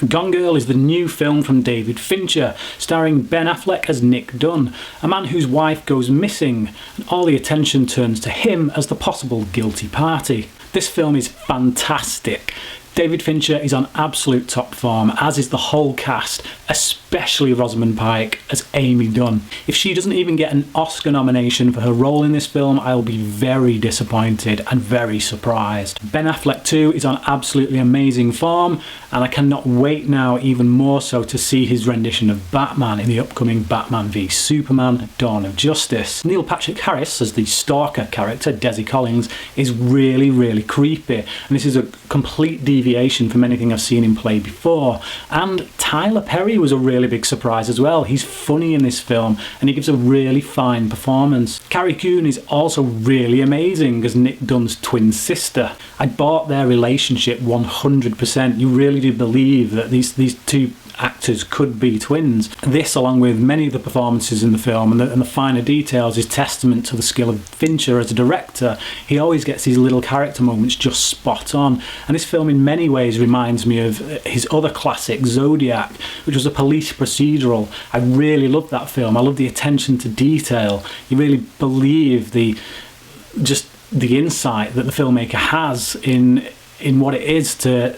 Gone Girl is the new film from David Fincher, starring Ben Affleck as Nick Dunn, a man whose wife goes missing, and all the attention turns to him as the possible guilty party. This film is fantastic. David Fincher is on absolute top form, as is the whole cast, especially Rosamund Pike as Amy Dunn. If she doesn't even get an Oscar nomination for her role in this film, I'll be very disappointed and very surprised. Ben Affleck too is on absolutely amazing form, and I cannot wait now even more so to see his rendition of Batman in the upcoming Batman v Superman: Dawn of Justice. Neil Patrick Harris as the stalker character, Desi Collins, is really creepy, and this is a complete deviation from anything I've seen him play before. And Tyler Perry was a really big surprise as well. He's funny in this film and he gives a really fine performance. Carrie Coon is also really amazing as Nick Dunn's twin sister. I bought their relationship 100%. You really do believe that these two actors could be twins. This, along with many of the performances in the film and the finer details, is testament to the skill of Fincher as a director. He always gets these little character moments just spot on, and this film in many ways reminds me of his other classic, Zodiac, which was a police procedural. I really loved that film. I love the attention to detail. You really believe the insight that the filmmaker has in what it is to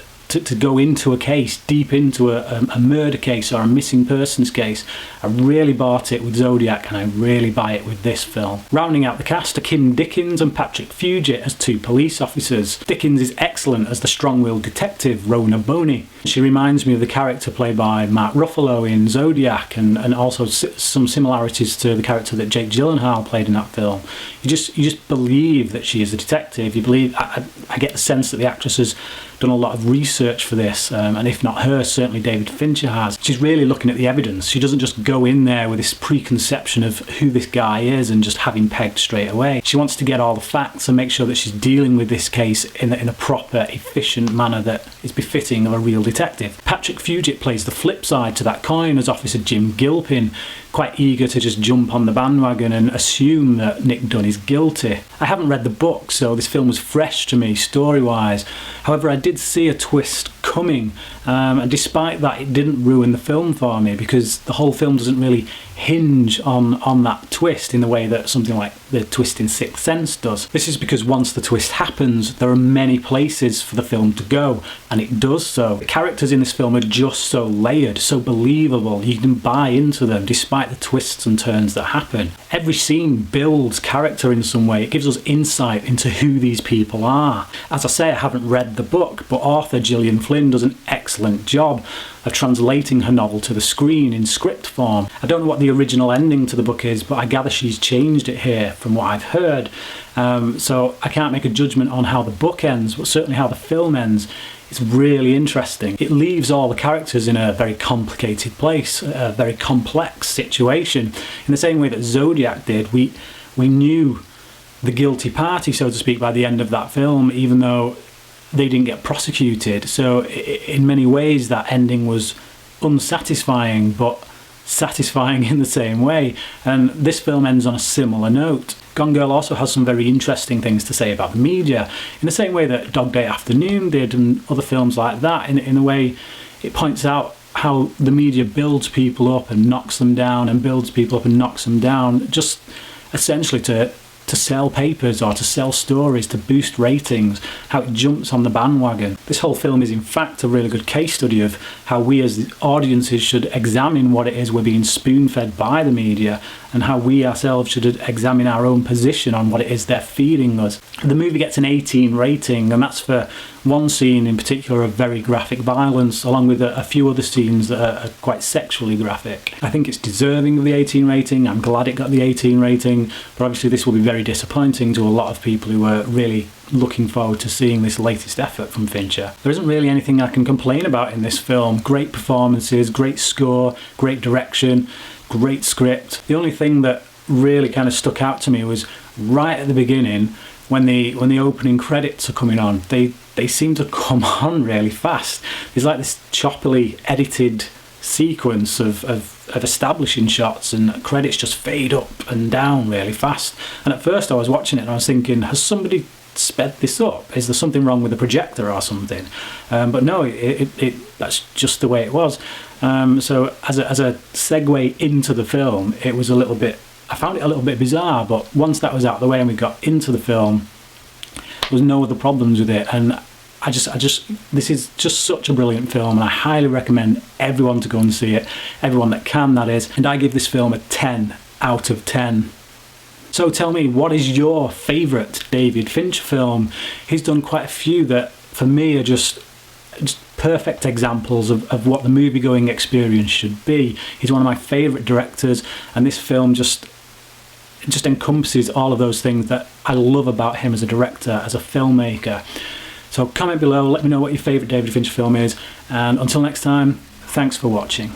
go into a case, deep into a murder case or a missing persons case. I really bought it with Zodiac, and I really buy it with this film. Rounding out the cast are Kim Dickens and Patrick Fugit as two police officers. Dickens is excellent as the strong-willed detective Rona Boney. She reminds me of the character played by Mark Ruffalo in Zodiac, and also some similarities to the character that Jake Gyllenhaal played in that film. You just believe that she is a detective. You believe. I get the sense that the actress has done a lot of research for this, and if not her, certainly David Fincher has. She's really looking at the evidence. She doesn't just go in there with this preconception of who this guy is and just have him pegged straight away. She wants to get all the facts and make sure that she's dealing with this case in a proper, efficient manner that is befitting of a real detective. Patrick Fugit plays the flip side to that coin as Officer Jim Gilpin, quite eager to just jump on the bandwagon and assume that Nick Dunn is guilty. I haven't read the book, so this film was fresh to me story-wise. However, I did see a twist coming, and despite that, it didn't ruin the film for me, because the whole film doesn't really hinge on that twist in the way that something like the twist in Sixth Sense does. This is because once the twist happens, there are many places for the film to go, and it does so. The characters in this film are just so layered, so believable. You can buy into them despite the twists and turns that happen. Every scene builds character in some way. It gives us insight into who these people are. As I say, I haven't read the book, but author Gillian Flynn does an excellent job of translating her novel to the screen in script form. I don't know what the original ending to the book is, but I gather she's changed it here from what I've heard. So I can't make a judgment on how the book ends, but certainly how the film ends. It's really interesting. It leaves all the characters in a very complicated place, a very complex situation. In the same way that Zodiac did, we knew the guilty party, so to speak, by the end of that film, even though they didn't get prosecuted. So in many ways that ending was unsatisfying, but satisfying in the same way. And this film ends on a similar note. Gone Girl also has some very interesting things to say about the media, in the same way that Dog Day Afternoon did and other films like that. In a way, it points out how the media builds people up and knocks them down, and builds people up and knocks them down, just essentially to sell papers or to sell stories, to boost ratings, how it jumps on the bandwagon. This whole film is in fact a really good case study of how we as audiences should examine what it is we're being spoon-fed by the media, and how we ourselves should examine our own position on what it is they're feeding us. The movie gets an 18 rating, and that's for one scene in particular of very graphic violence, along with a few other scenes that are quite sexually graphic. I think it's deserving of the 18 rating. I'm glad it got the 18 rating, but obviously this will be very disappointing to a lot of people who are really looking forward to seeing this latest effort from Fincher. There isn't really anything I can complain about in this film. Great performances, great score, great direction, great script. The only thing that really kind of stuck out to me was right at the beginning, when the opening credits are coming on, they seem to come on really fast. There's like this choppily edited sequence of establishing shots, and credits just fade up and down really fast. And at first I was watching it and I was thinking, has somebody sped this up? Is there something wrong with the projector or something? But no, that's just the way it was. So as a segue into the film, it was I found it a little bit bizarre, but once that was out of the way and we got into the film, there was no other problems with it. And this is just such a brilliant film, and I highly recommend everyone to go and see it, everyone that can, that is. And I give this film a 10 out of 10. So tell me, what is your favourite David Fincher film? He's done quite a few that, for me, are just perfect examples of what the movie-going experience should be. He's one of my favourite directors, and this film just encompasses all of those things that I love about him as a director, as a filmmaker. So comment below, let me know what your favourite David Fincher film is, and until next time, thanks for watching.